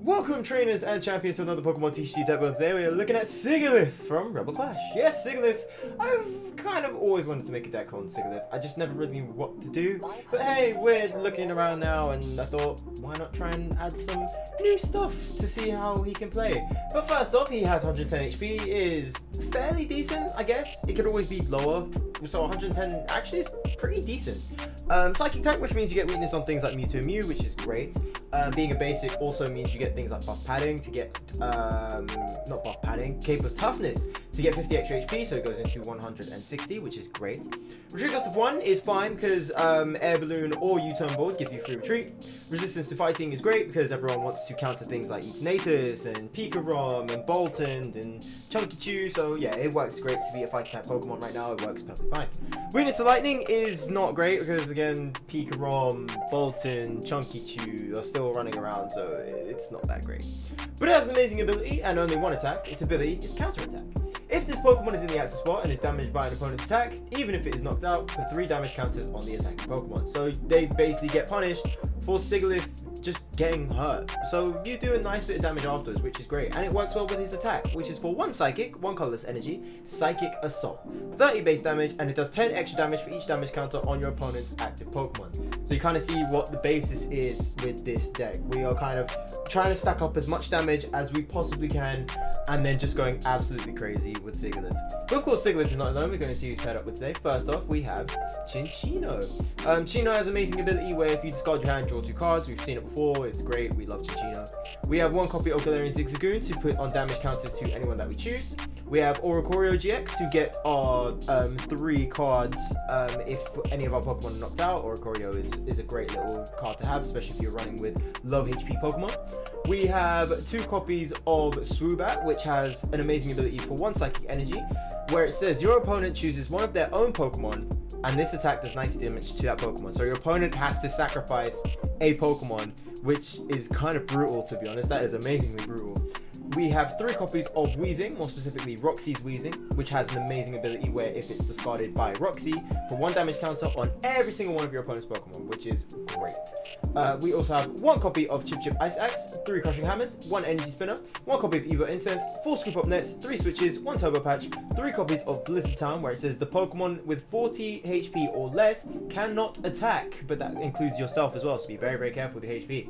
Welcome trainers and champions to another Pokemon TCG Madness. Today we are looking at Sigilyph from Rebel Clash. Yes, Sigilyph. I've kind of always wanted to make a deck on Sigilyph. I just never really knew what to do. But hey, we're looking around now and I thought, why not try and add some new stuff to see how he can play. But first off, he has 110 HP, is fairly decent, I guess. It could always be lower. So 110 actually is pretty decent. Psychic Attack, which means you get weakness on things like Mewtwo and Mew, which is great. Being a basic also means you get things like buff padding to get, not buff padding, cape of toughness to get 50 extra HP, so it goes into 160, which is great. Retreat cost of 1 is fine because Air Balloon or U-turn board give you free retreat. Resistance to fighting is great because everyone wants to counter things like Eternatus and Pikarom and Boltund and Chunky Chew, so yeah, it works great to be a fighting type Pokemon right now, it works perfectly fine. Weakness to lightning is not great because again, Pikarom, Boltund, Chunky Chew are still running around, so it's not that great. But it has an amazing ability and only one attack. Its ability is counter attack. If this Pokemon is in the active spot and is damaged by an opponent's attack, even if it is knocked out, put 3 damage counters on the attacking Pokemon. So they basically get punished for Sigilyph just getting hurt. So you do a nice bit of damage afterwards, which is great. And it works well with his attack, which is for 1 Psychic, 1 colorless energy, Psychic Assault. 30 base damage, and it does 10 extra damage for each damage counter on your opponent's active Pokemon. So you kind of see what the basis is with this deck. We are kind of trying to stack up as much damage as we possibly can, and then just going absolutely crazy with Sigilyph. But of course, Sigilyph is not alone. We're going to see who's paired up with today. First off, we have Chinchino. Chino has amazing ability where if you discard your hand, draw 2 cards. We've seen it before. It's great. We love Chinchino. We have 1 copy of Galarian Zigzagoon to put on damage counters to anyone that we choose. We have Oricorio GX to get our 3 cards if any of our Pokemon are knocked out. Oricorio is a great little card to have, especially if you're running with low HP Pokemon. We have 2 copies of Swoobat, which has an amazing ability for 1 Psychic Energy, where it says your opponent chooses one of their own Pokemon, and this attack does 90 damage to that Pokemon. So your opponent has to sacrifice a Pokemon, which is kind of brutal, to be honest. That is amazingly brutal. We have 3 copies of Weezing, more specifically Roxy's Weezing, which has an amazing ability where if it's discarded by Roxy, put 1 damage counter on every single one of your opponent's Pokemon, which is great. We also have 1 copy of Chip Chip Ice Axe, 3 Crushing Hammers, 1 Energy Spinner, 1 copy of Evo Incense, 4 Scoop Up Nets, 3 Switches, 1 Turbo Patch, 3 copies of Blizzard Town, where it says the Pokemon with 40 HP or less cannot attack, but that includes yourself as well, so be very, very careful with the HP.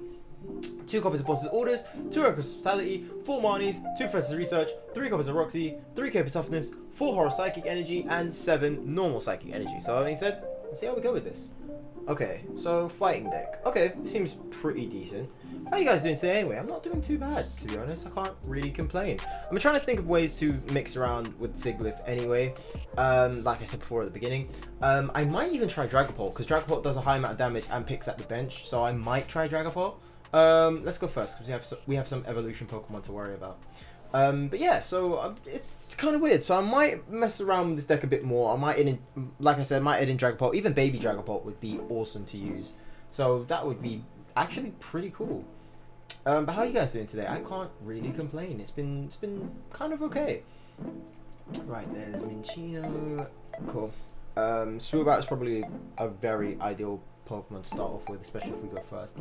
2 copies of Boss's Orders, 2 Reckless Hospitality, 4 Marnies, 2 Professor's Research, 3 copies of Roxy, 3 Cape of Toughness, 4 Horror Psychic Energy, and 7 Normal Psychic Energy. So that being said, let's see how we go with this. Okay, so fighting deck. Okay, seems pretty decent. How are you guys doing today anyway? I'm not doing too bad, to be honest. I can't really complain. I'm trying to think of ways to mix around with Sigilyph anyway. Like I said before at the beginning. I might even try Dragapult, because Dragapult does a high amount of damage and picks at the bench. So I might try Dragapult. Let's go first because we have some evolution Pokemon to worry about. But yeah, so it's kind of weird. So I might mess around with this deck a bit more. I might add in, like I said, might add in Dragapult. Even Baby Dragapult would be awesome to use. So that would be actually pretty cool. But how are you guys doing today? I can't really complain. It's been kind of okay. Right, there's Minchino. Cool. Swoobat is probably a very ideal Pokemon to start off with, especially if we go first.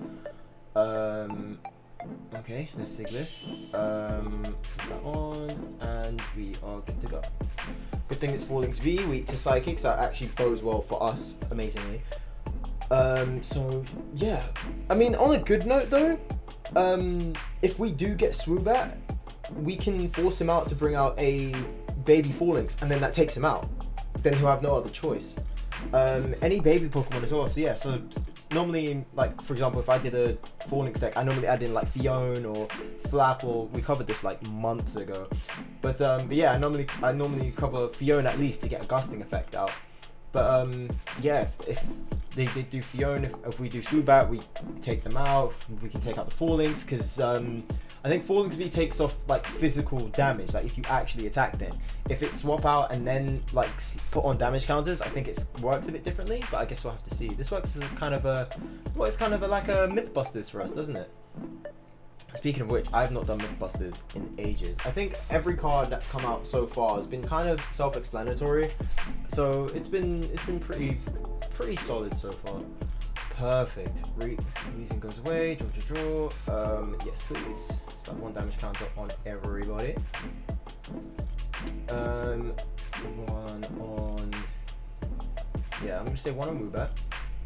Okay, let's Sigilyph. Put that on, and we are good to go. Good thing it's 4 links V, weak to Psychic, so that actually bodes well for us, amazingly. So, yeah. I mean, on a good note though, if we do get Swoobat, we can force him out to bring out a baby 4 links, and then that takes him out. Then he'll have no other choice. Any baby Pokemon as well, so yeah, so normally, like, for example, if I did a 4 links deck, I normally add in, like, Fion or Flap, or we covered this, like, months ago. But yeah, I normally cover Fion at least to get a gusting effect out. But, yeah, if they did do Fion, if we do Swoobat, we take them out, we can take out the 4 links, because, I think 4 links V takes off, like, physical damage, like, if you actually attack them. If it's swap out and then, like, put on damage counters, I think it works a bit differently, but I guess we'll have to see. This works as a kind of a, well, it's kind of like a Mythbusters for us, doesn't it? Speaking of which, I've not done Mythbusters in ages. I think every card that's come out so far has been kind of self-explanatory, so it's been pretty solid so far. Perfect. Reason goes away. Draw. Yes, please. Start 1 damage counter on everybody. 1 on. Yeah, I'm gonna say 1 on Woobat.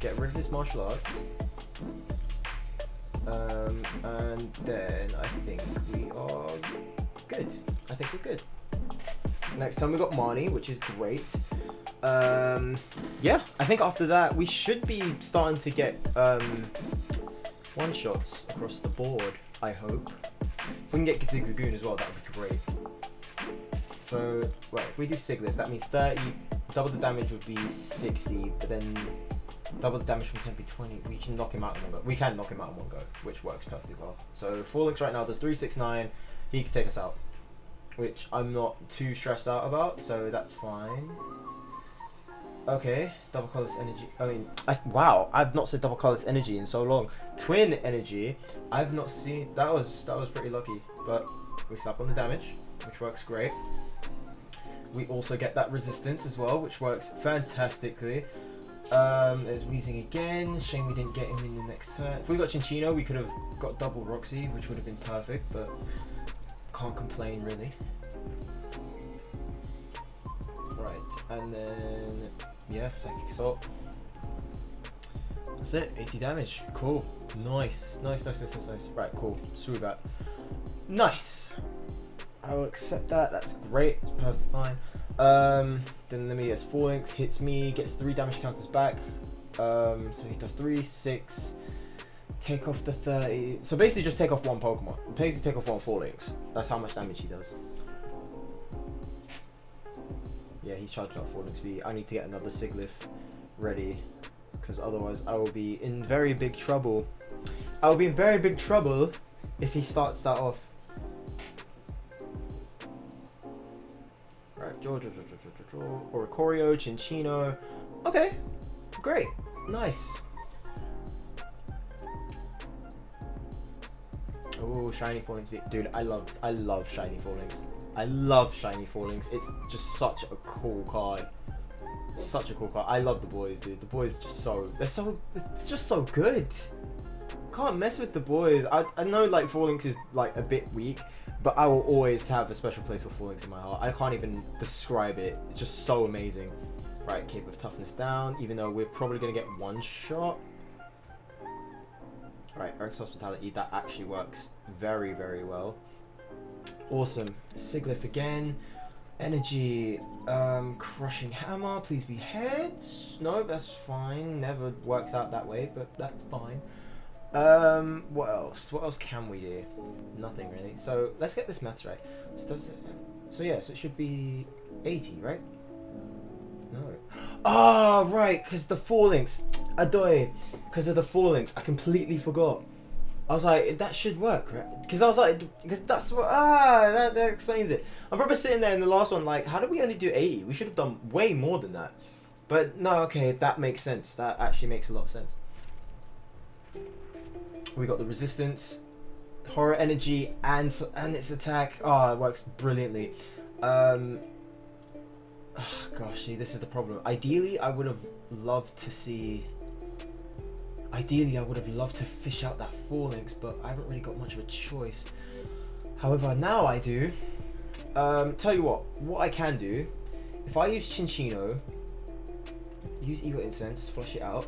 Get rid of his martial arts. And then I think we are good. I think we're good. Next time we got Marnie, which is great. Yeah, I think after that we should be starting to get one-shots across the board, I hope. If we can get Zigzagoon as well, that would be great. So, well, if we do Sigilyph, that means 30, double the damage would be 60, but then double the damage from 10 be 20. We can knock him out in one go. We can knock him out in one go, which works perfectly well. So, Forlix right now does 369, he can take us out, which I'm not too stressed out about, so that's fine. Okay, double colorless energy. I mean, wow, I've not said double colorless energy in so long. Twin energy, I've not seen. That was pretty lucky, but we slap on the damage, which works great. We also get that resistance as well, which works fantastically. There's Weezing again. Shame we didn't get him in the next turn. If we got Chinchino, we could have got double Roxy, which would have been perfect, but can't complain really. Right, and then yeah, Psychic Assault. That's it, 80 damage. Cool. Nice. Right, cool. Swoobat. Nice. I'll accept that. That's great. It's perfectly fine. Then let me guess. Forlix hits me, gets 3 damage counters back. So he does 3, 6. Take off the 30. So basically just take off 1 Pokemon. Basically take off 1 Forlix. That's how much damage he does. Yeah, he's charged up Forlix V. I need to get another Sigilyph ready, because otherwise I will be in very big trouble. I will be in very big trouble if he starts that off. Right, draw. Oricorio, Chinchino. Okay, great, nice. Oh, shiny Forlix V. Dude, I love shiny Forlix. I love shiny Forlix. It's just such a cool card. Such a cool card. I love the boys, dude. The boys are just it's just so good. Can't mess with the boys. I know like Forlix is like a bit weak, but I will always have a special place for Forlix in my heart. I can't even describe it. It's just so amazing. Right, Cape of Toughness down, even though we're probably gonna get 1 shot. Right, Eric's Hospitality, that actually works very, very well. Awesome. Sigilyph again. Energy. Crushing Hammer. Please be heads. No, that's fine. Never works out that way, but that's fine. What else? What else can we do? Nothing really. So let's get this maths right. So yeah, so it should be 80, right? No. Oh, right, because the Forlix. Adoy. Because of the Forlix. I completely forgot. I was like, that should work, right? Because I was like, because that's what, that explains it. I'm probably sitting there in the last one like, how did we only do 80? We should have done way more than that. But no, okay, that makes sense. That actually makes a lot of sense. We got the resistance, horror energy, and its attack. Oh, it works brilliantly. Oh, gosh, see, this is the problem. Ideally, I would have loved to see... Ideally, I would have loved to fish out that Forlix, but I haven't really got much of a choice. However, now I do. Tell you what I can do, if I use Chinchino, use Evil Incense, flush it out,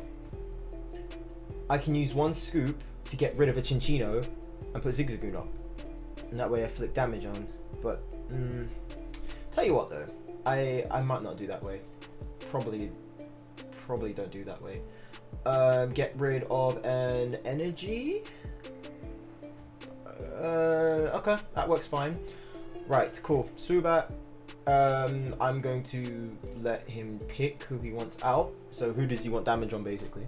I can use 1 scoop to get rid of a Chinchino and put Zigzagoon up. And that way I flick damage on. But, tell you what though, I might not do that way. Probably don't do that way. Get rid of an energy. Okay, that works fine. Right, cool. Swoobat. I'm going to let him pick who he wants out. So who does he want damage on, basically?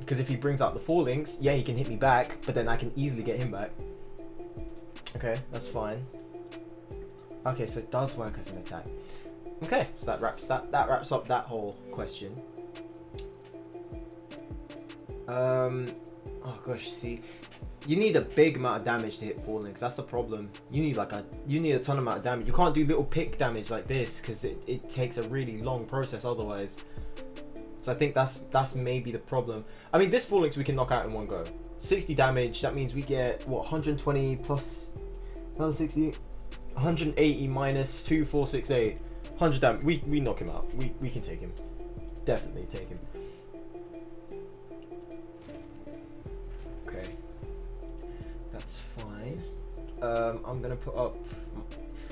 Because if he brings out the Forlix, yeah, he can hit me back, but then I can easily get him back. Okay, that's fine. Okay, so it does work as an attack. Okay, so that wraps up that whole question. Oh gosh, see, You need a big amount of damage to hit 4 links. That's the problem. You need a ton amount of damage. You can't do little pick damage like this because it takes a really long process otherwise. So I think that's maybe the problem. I mean, this 4 links we can knock out in one go. 60 damage. That means we get what, 120 plus another 60, 180 minus 2, 4, 6, 8, 100 damage. We knock him out. We can take him. Definitely take him. Okay. That's fine. I'm gonna put up.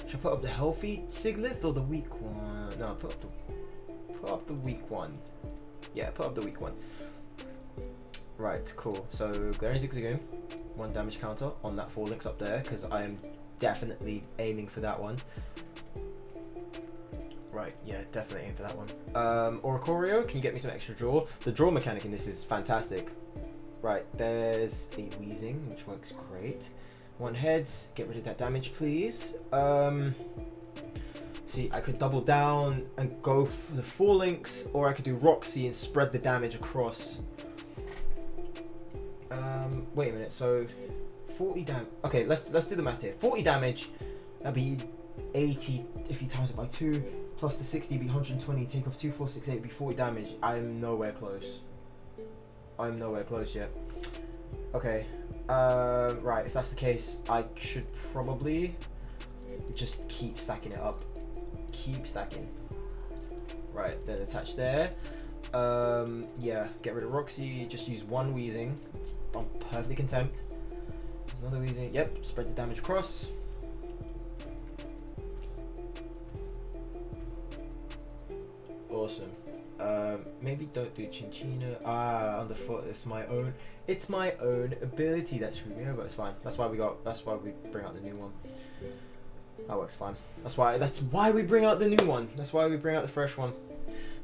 Should I put up the healthy Sigilyph or the weak one? No, put up the weak one. Yeah, put up the weak one. Right, cool. So Glaring Zigzagoon, 1 damage counter on that 4 links up there because I am definitely aiming for that one. Right, yeah, definitely aim for that one. Oricorio, can you get me some extra draw? The draw mechanic in this is fantastic. Right, there's a Wheezing, which works great. 1 heads, get rid of that damage, please. See, I could double down and go for the 4 links, or I could do Roxy and spread the damage across. Wait a minute, so 40 damage. Okay, let's do the math here. 40 damage, that'd be 80 if you times it by 2, plus the 60 be 120, take off 2, 4, 6, 8, be 40 damage. I'm nowhere close. I'm nowhere close yet. Okay, right, if that's the case, I should probably just keep stacking it up. Keep stacking. Right, then attach there. Yeah, get rid of Roxy, just use 1 Wheezing. I'm perfectly content. There's another Wheezing. Yep, spread the damage across. Awesome. Maybe don't do Chinchina. Underfoot. It's my own ability that screwed me over. It's fine. That's why we bring out the new one. That works fine. That's why we bring out the new one. That's why we bring out the fresh one.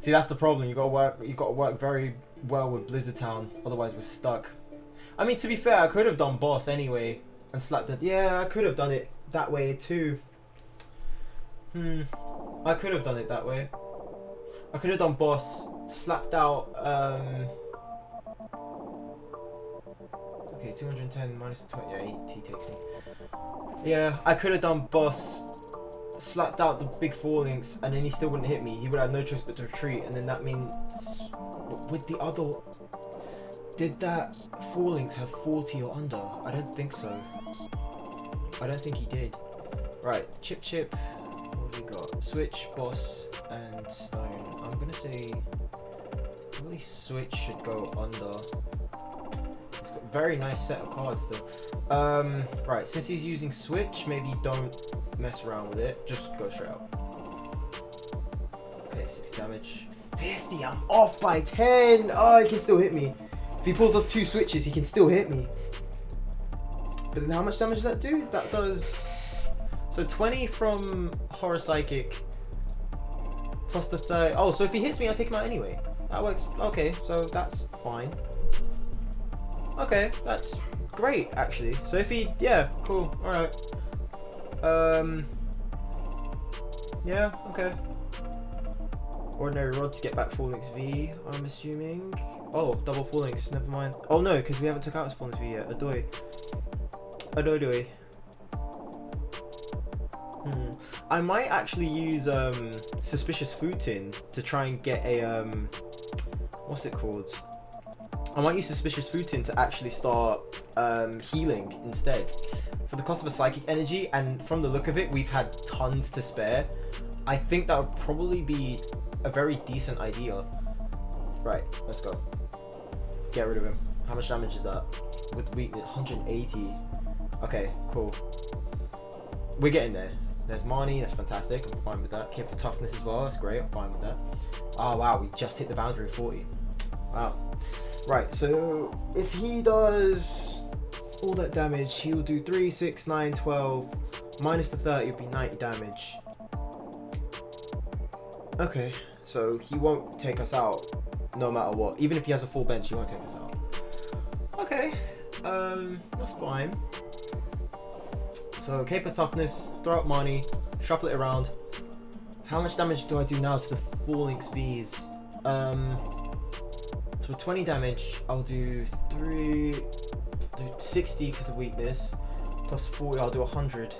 See, that's the problem. You gotta work very well with Blizzard Town. Otherwise, we're stuck. I mean, to be fair, I could have done boss anyway and slapped it. Yeah, I could have done it that way too. I could have done it that way. I could have done boss, slapped out. Okay, 210 minus 20. Yeah, he takes me. Yeah, I could have done boss, slapped out the big 4 links, and then he still wouldn't hit me. He would have no choice but to retreat, and then that means with the other. Did that 4 links have 40 or under? I don't think so. I don't think he did. Right, chip. What have we got? Switch, boss, and stone. I'm gonna say probably switch should go under. He's got a very nice set of cards though. Right, since he's using switch, maybe don't mess around with it. Just go straight up. Okay, 6 damage. 50. I'm off by 10. Oh, he can still hit me. If he pulls off 2 switches, he can still hit me. But then how much damage does that do? That does... So 20 from Horror Psychic plus the 30. Oh, so if he hits me, I take him out anyway. That works. Okay, so that's fine. Okay, that's great, actually. So if he... Yeah, cool. Alright. Yeah, okay. Ordinary Rod to get back 4 links V, I'm assuming. Oh, double 4 links, never mind. Oh no, because we haven't took out his 4 links V yet. Adoy. I might actually use Suspicious Food Tin to try and get a what's it called? I might use Suspicious Food Tin to actually start healing instead. For the cost of a psychic energy, and from the look of it, we've had tons to spare. I think that would probably be a very decent idea. Right, let's go. Get rid of him. How much damage is that? With weakness, 180. Okay, cool. We're getting there. There's Marnie, that's fantastic. I'm fine with that. Capable Toughness as well, that's great. I'm fine with that. Oh wow, we just hit the boundary of 40. Wow. Right, so if he does all that damage, he'll do 3, 6, 9, 12. Minus the 30 would be 90 damage. Okay, so he won't take us out no matter what. Even if he has a full bench, he won't take us out. Okay, that's fine. So Cape of Toughness, throw up Marnie, shuffle it around. How much damage do I do now to the 4 links Vs? So 20 damage, I'll do 3, do 60 because of weakness. Plus 40, I'll do 100.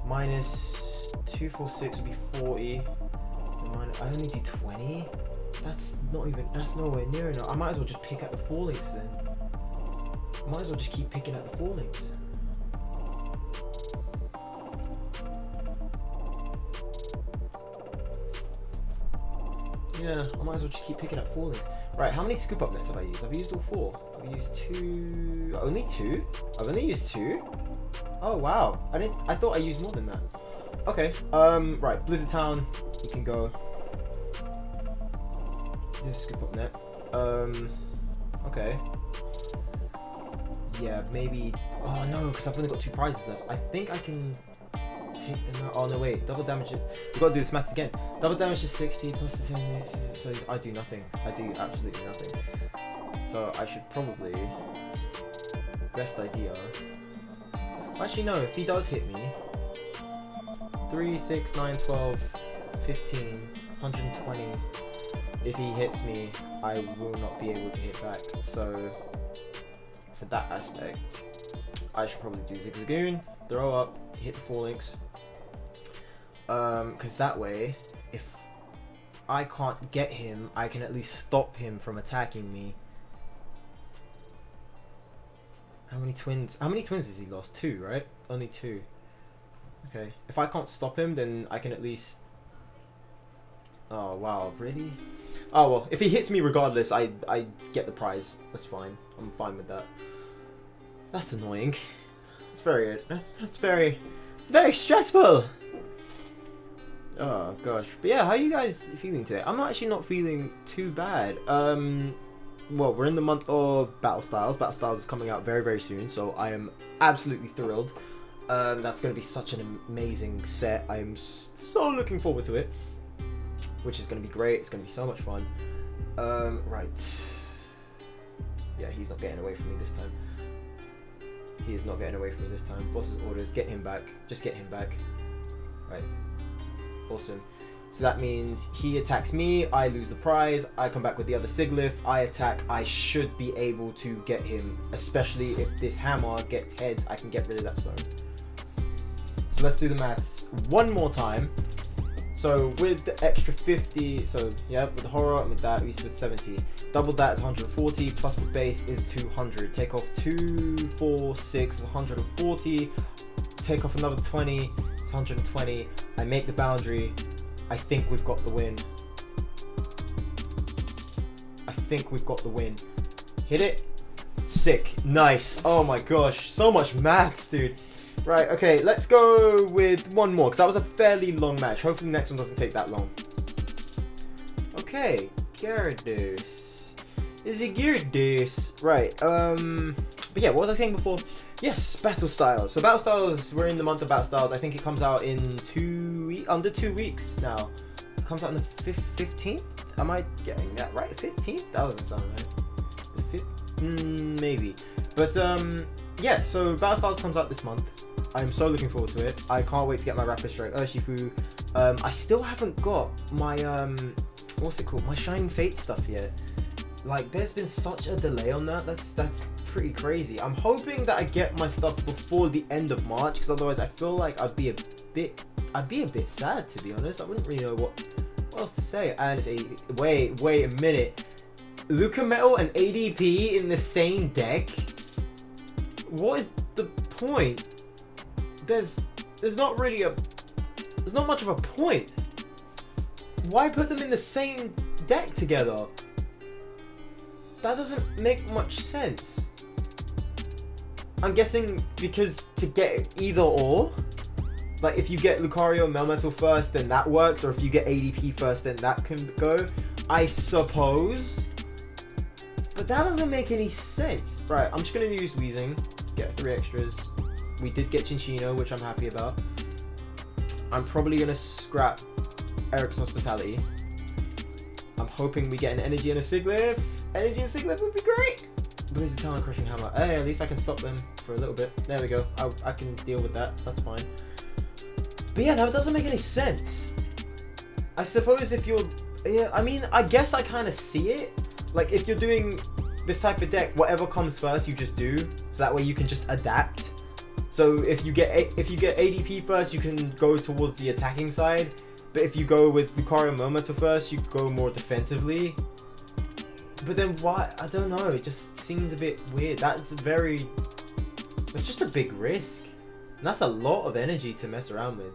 Minus 246 would be 40. I only do 20? That's nowhere near enough. I might as well just pick at the 4 links then. I might as well just keep picking at the 4 links. Yeah, I might as well just keep picking up 4 links. Right, how many scoop up nets have I used? I've used all 4. I've used 2. Only 2? I've only used 2? Oh wow. I thought I used more than that. Okay. Right, Blizzard Town, you can go. Just scoop up net. Okay. Yeah, maybe. Oh no, because I've only got 2 prizes left. I think I can take them out. Oh no, wait. Double damage. We've got to do this math again. Double damage is 60 plus the 10. So I do nothing. I do absolutely nothing. So I should probably. Best idea. Actually, no. If he does hit me. 3, 6, 9, 12, 15, 120. If he hits me, I will not be able to hit back. So, for that aspect, I should probably do Zigzagoon, throw up, hit the 4 links. Because that way, if I can't get him, I can at least stop him from attacking me. How many twins has he lost? 2, right? Only 2. Okay. If I can't stop him, then I can at least... Oh, wow. Really? Oh, well. If he hits me regardless, I get the prize. That's fine. I'm fine with that. That's annoying. It's very stressful. Oh, gosh. But yeah, how are you guys feeling today? I'm actually not feeling too bad. Well, we're in the month of Battle Styles. Battle Styles is coming out very, very soon, so I am absolutely thrilled. That's going to be such an amazing set. I am so looking forward to it, which is going to be great. It's going to be so much fun. Right. Yeah, he's not getting away from me this time. He is not getting away from me this time. Boss's orders, get him back. Just get him back. Right. Awesome. So that means he attacks me, I lose the prize, I come back with the other Sigilyph, I attack, I should be able to get him, especially if this hammer gets heads, I can get rid of that stone. So let's do the maths one more time. So with the extra 50, so yeah, with the horror and with that, we used to with 70. Double that is 140, plus the base is 200. Take off 2, 4, 6 is 140. Take off another 20, it's 120. I make the boundary. I think we've got the win. I think we've got the win. Hit it. Sick. Nice. Oh my gosh. So much maths, dude. Right, okay. Let's go with one more, because that was a fairly long match. Hopefully the next one doesn't take that long. Okay. Gyarados. Is it Gyarados? Right. But yeah, what was I saying before? Yes, Battle Styles. So Battle Styles, we're in the month of Battle Styles. I think it comes out in under 2 weeks now. It comes out on the 15th? Am I getting that right? 15th? That doesn't sound right. The 5th? Maybe. But yeah, so Battle Styles comes out this month. I'm so looking forward to it. I can't wait to get my Rapid Strike Urshifu. I still haven't got my what's it called? My Shining Fate stuff yet. Like, there's been such a delay on that. That's pretty crazy. I'm hoping that I get my stuff before the end of March, because otherwise I feel like I'd be a bit sad, to be honest. I wouldn't really know what else to say. And it's wait a minute. Luca Metal and ADP in the same deck? What is the point? There's not much of a point. Why put them in the same deck together? That doesn't make much sense. I'm guessing because to get either or, like if you get Lucario and Melmetal first, then that works, or if you get ADP first, then that can go, I suppose. But that doesn't make any sense. Right, I'm just gonna use Weezing, get 3 extras. We did get Chinchino, which I'm happy about. I'm probably gonna scrap Eric's Hospitality. I'm hoping we get an Energy and a Sigilyph. Energy and Sigilyph would be great. Blizzard Talon Crushing Hammer. Hey, at least I can stop them for a little bit. There we go. I can deal with that. That's fine. But yeah, that doesn't make any sense. I suppose if you're... Yeah, I mean, I guess I kind of see it. Like, if you're doing this type of deck, whatever comes first, you just do. So that way you can just adapt. So if you get ADP first, you can go towards the attacking side. But if you go with Lucario Momento first, you go more defensively. But then why? I don't know. It just seems a bit weird. That's just a big risk. And that's a lot of energy to mess around with.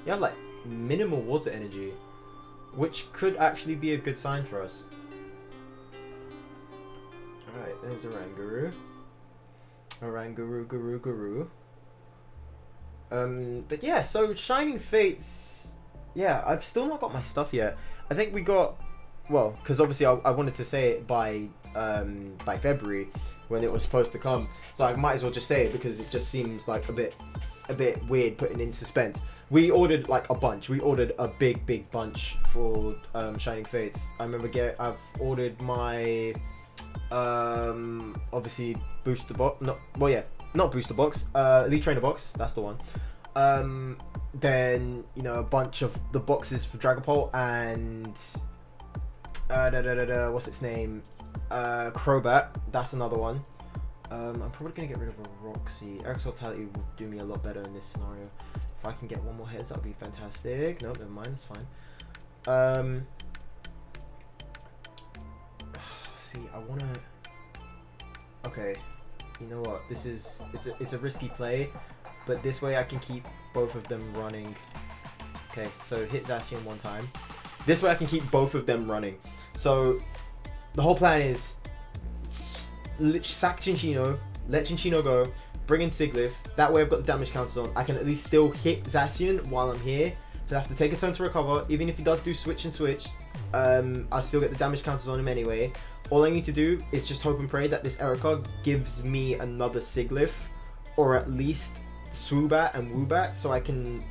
You have like minimal water energy, which could actually be a good sign for us. Alright, there's Oranguru. Guru. But yeah, so Shining Fates, yeah, I've still not got my stuff yet. I think we got, well, because obviously I wanted to say it by February when it was supposed to come, so I might as well just say it because it just seems like a bit weird putting in suspense. We ordered like a bunch. We ordered a big bunch for Shining Fates. I remember I've ordered my obviously booster box. Not booster box. Elite Trainer box. That's the one. Then a bunch of the boxes for Dragapult and what's its name? Crobat. That's another one. I'm probably gonna get rid of a Roxy. Eric's Vitality will do me a lot better in this scenario. If I can get one more heads, that would be fantastic. Nope, never mind, it's fine. See, I wanna. Okay, you know what? It's a risky play, but this way I can keep both of them running. Okay, so hit Zacian one time. This way I can keep both of them running. So the whole plan is sack Cinccino, let Cinccino go, bring in Sigilyph. That way I've got the damage counters on. I can at least still hit Zacian while I'm here. He'll have to take a turn to recover. Even if he does do switch and switch, I'll still get the damage counters on him anyway. All I need to do is just hope and pray that this Erica gives me another Sigilyph, or at least Swoobat and Woobat, so I can,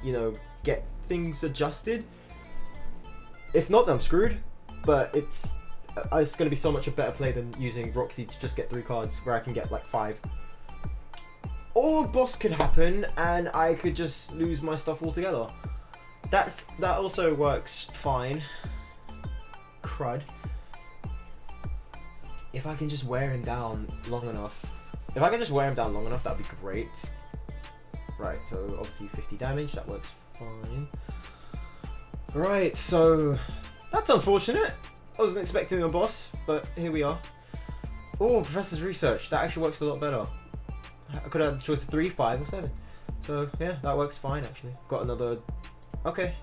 get things adjusted. If not, then I'm screwed. But it's going to be so much a better play than using Roxy to just get 3 cards where I can get like 5. Or boss could happen and I could just lose my stuff altogether. That also works fine. Crud. If I can just wear him down long enough. That'd be great. Right, so obviously 50 damage, that works fine. Right, so that's unfortunate. I wasn't expecting a boss, but here we are. Oh, Professor's Research. That actually works a lot better. I could have the choice of 3, 5, or 7. So yeah, that works fine actually. Got another. Okay.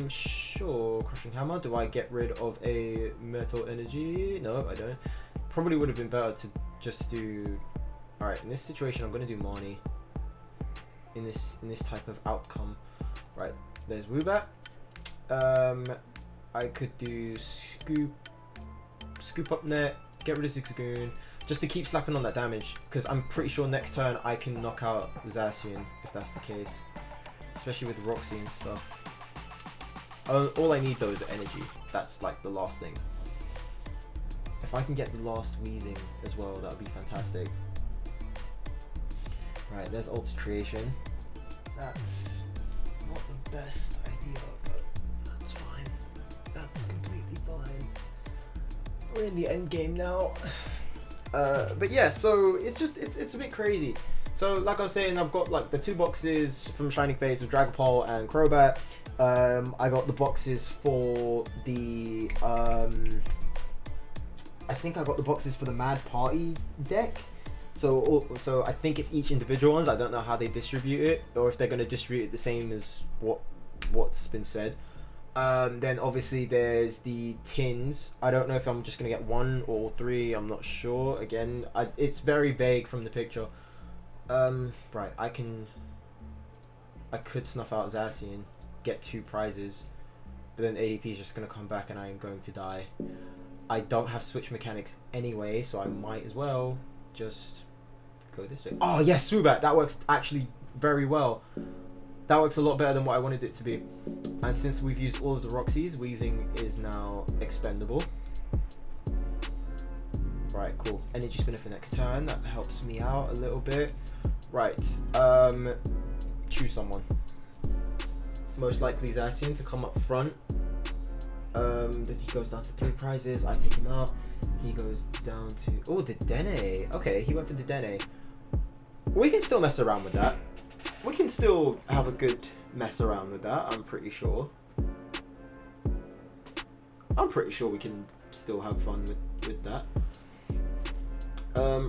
Sure. Crushing Hammer. Do I get rid of a Metal Energy? No, I don't. Probably would have been better to just do. All right. In this situation, I'm gonna do Marnie. In this type of outcome. Right. There's Woobat. I could do Scoop Up Net, get rid of Zigzagoon, just to keep slapping on that damage, because I'm pretty sure next turn I can knock out Zacian, if that's the case. Especially with Roxy and stuff. All I need though is energy. That's like the last thing. If I can get the last Weezing as well, that would be fantastic. Right, there's Ultra Creation. That's not the best idea, but that's fine. That's completely fine. We're in the end game now. But yeah, so it's a bit crazy. So like I was saying, I've got like the 2 boxes from Shining Fates of Dragapult and Crobat. I got the boxes for the I think I got the boxes for the Mad Party deck. So I think it's each individual ones. I don't know how they distribute it, or if they're going to distribute it the same as what's been said. Then obviously there's the tins. I don't know if I'm just going to get 1 or 3. I'm not sure. Again, it's very vague from the picture. Right, I could snuff out Zacian, get 2 prizes, but then ADP is just going to come back and I am going to die. I don't have switch mechanics anyway, so I might as well just go this way. Oh yes, Swoobat, that works actually very well. That works a lot better than what I wanted it to be. And since we've used all of the Roxys, Weezing is now expendable. Right, cool. Energy Spinner for next turn. That helps me out a little bit. Right, choose someone. Most likely Zacian to come up front. Then he goes down to 3 prizes. I take him out. He goes down to... Oh, Dedenne. Okay, he went for Dedenne. We can still mess around with that. We can still have a good mess around with that, I'm pretty sure. I'm pretty sure we can still have fun with that.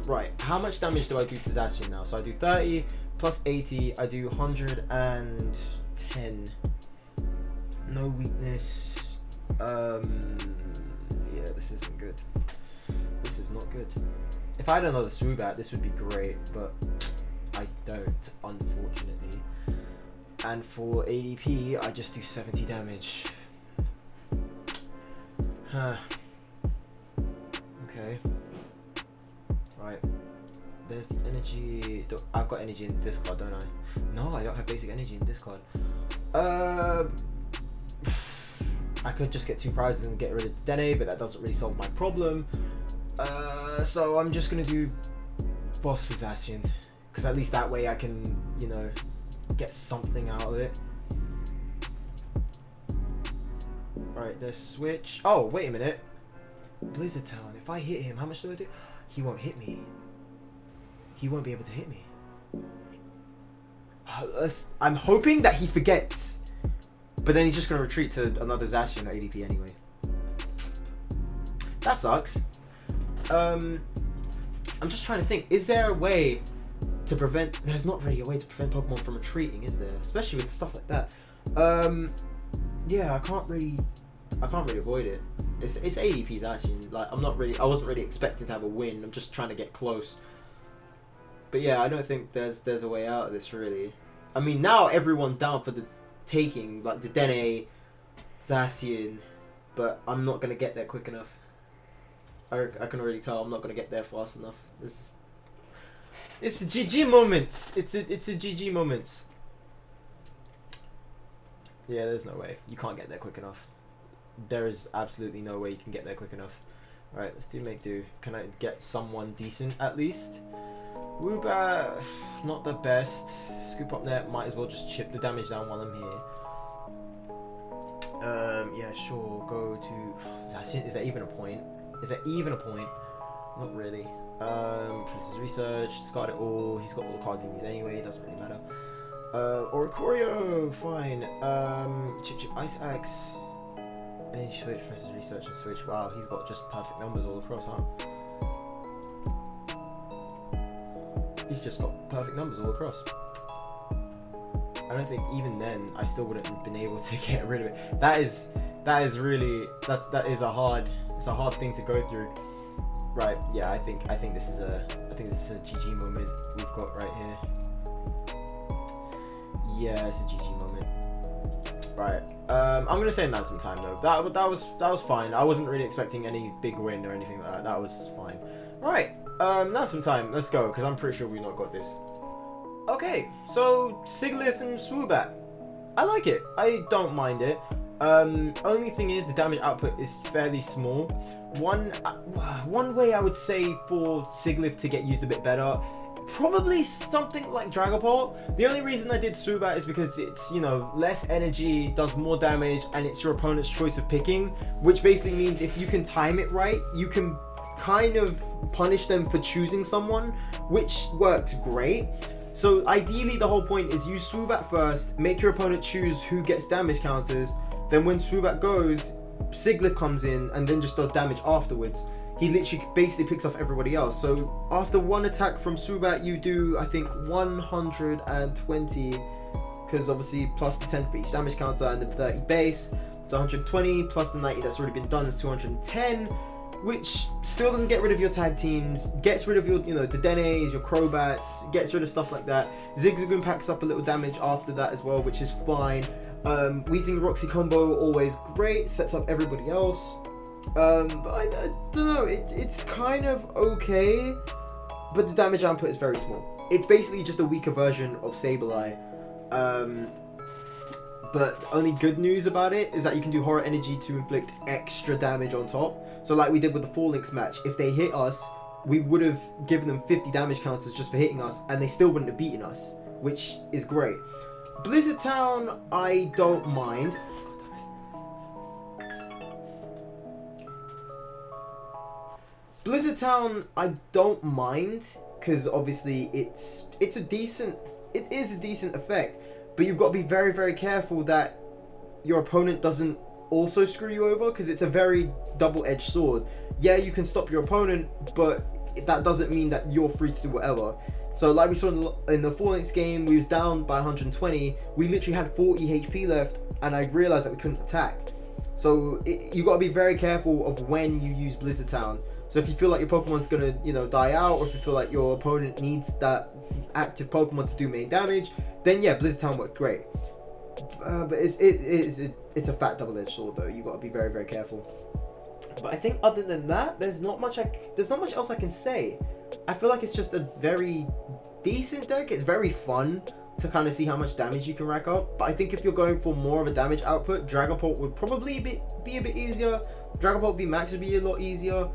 Right, how much damage do I do to Zacian now? So I do 30 plus 80, I do 110. No weakness. Yeah, this isn't good. This is not good. If I had another Swoobat, this would be great, but I don't, unfortunately. And for ADP, I just do 70 damage. Huh. Okay. Right. There's the energy. I've got energy in this card, don't I? No, I don't have basic energy in this card. I could just get 2 prizes and get rid of Dene, but that doesn't really solve my problem. So I'm just gonna do Boss for Zacian, because at least that way I can, you know, get something out of it. Right, there's switch. Oh, wait a minute. Blizzard Town. If I hit him, how much do I do? He won't hit me. He won't be able to hit me. I'm hoping that he forgets. But then he's just going to retreat to another Zacian at ADP anyway. That sucks. I'm just trying to think. Is there a way to prevent... There's not really a way to prevent Pokemon from retreating, is there? Especially with stuff like that. Yeah, I can't really avoid it. It's ADP's actually. Like, I wasn't really expecting to have a win. I'm just trying to get close. But yeah, I don't think there's a way out of this, really. I mean, now everyone's down for the taking, like the Dene, Zacian, but I'm not gonna get there quick enough. I can already tell I'm not gonna get there fast enough. It's a GG moments. It's a GG moments. Yeah, there's no way. You can't get there quick enough. There is absolutely no way you can get there quick enough. Alright, let's do make do. Can I get someone decent at least? Woobat, not the best. Scoop up net, might as well just chip the damage down while I'm here. Yeah, sure, go to... Zacian, is that even a point? Is that even a point? Not really. Princess Research, discard it all. He's got all the cards he needs anyway, it doesn't really matter. Oricorio, fine. Chip, Ice Axe. And switch, Princess Research and switch. Wow, he's got just perfect numbers all across, huh? He's just got perfect numbers all across. I don't think even then I still wouldn't have been able to get rid of it. That is really it's a hard thing to go through. Right, yeah, I think this is a GG moment we've got right here. Yeah, it's a GG moment. Right. I'm gonna say announcement time though. That was fine. I wasn't really expecting any big win or anything like that. That was fine. Right. Announcement time. Let's go, because I'm pretty sure we've not got this. Okay, so Sigilyph and Swoobat. I like it. I don't mind it. Only thing is the damage output is fairly small. One way I would say for Sigilyph to get used a bit better, probably something like Dragapult. The only reason I did Swoobat is because it's, you know, less energy, does more damage, and it's your opponent's choice of picking, which basically means if you can time it right, you can kind of punish them for choosing someone, which works great. So ideally the whole point is use Swoobat first, make your opponent choose who gets damage counters, then when Swoobat goes, Sigilyph comes in and then just does damage afterwards. He literally basically picks off everybody else. So after one attack from Swoobat, you do, I think, 120, because obviously plus the 10 for each damage counter and the 30 base. So 120 plus the 90 that's already been done is 210, which still doesn't get rid of your tag teams, gets rid of your, you know, the Denes, your Crobats, gets rid of stuff like that. Zigzagoon packs up a little damage after that as well, which is fine. Weezing Roxy combo, always great, sets up everybody else. But I don't know, it's kind of okay, but the damage output is very small. It's basically just a weaker version of Sableye. But only good news about it is that you can do Horror Energy to inflict extra damage on top. So like we did with the 4-Links match, if they hit us, we would have given them 50 damage counters just for hitting us, and they still wouldn't have beaten us, which is great. Blizzard Town, I don't mind. Blizzard Town, I don't mind, because obviously it is a decent effect, but you've got to be very, very careful that your opponent doesn't also screw you over, because it's a very double-edged sword. Yeah, you can stop your opponent, but that doesn't mean that you're free to do whatever. So like we saw in the Phalanx game, we was down by 120, we literally had 40 HP left, and I realized that we couldn't attack. So you got to be very careful of when you use Blizzard Town. So if you feel like your Pokemon's gonna, die out, or if you feel like your opponent needs that active Pokemon to do main damage, then yeah, Blizzard Town worked great. But it's a fat double-edged sword though. You got to be very, very careful. But I think other than that, there's not much else I can say. I feel like it's just a very decent deck. It's very fun to kind of see how much damage you can rack up. But I think if you're going for more of a damage output, Dragapult would probably be a bit easier. Dragapult V Max would be a lot easier.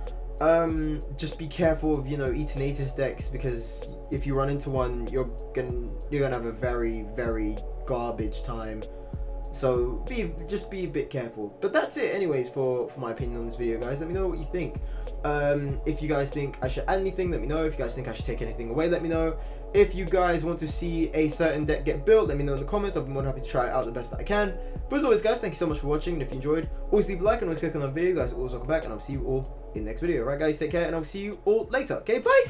Just be careful of Eternatus decks, because if you run into one, you're gonna have a very, very garbage time. So just be a bit careful. But that's it anyways for my opinion on this video, guys. Let me know what you think. If you guys think I should add anything, let me know. If you guys think I should take anything away, let me know. If you guys want to see a certain deck get built, let me know in the comments. I'll be more than happy to try it out the best that I can. But as always, guys, thank you so much for watching. And if you enjoyed, always leave a like and always click on the video, guys. Always welcome back, and I'll see you all in the next video. Alright, guys, take care, and I'll see you all later. Okay, bye.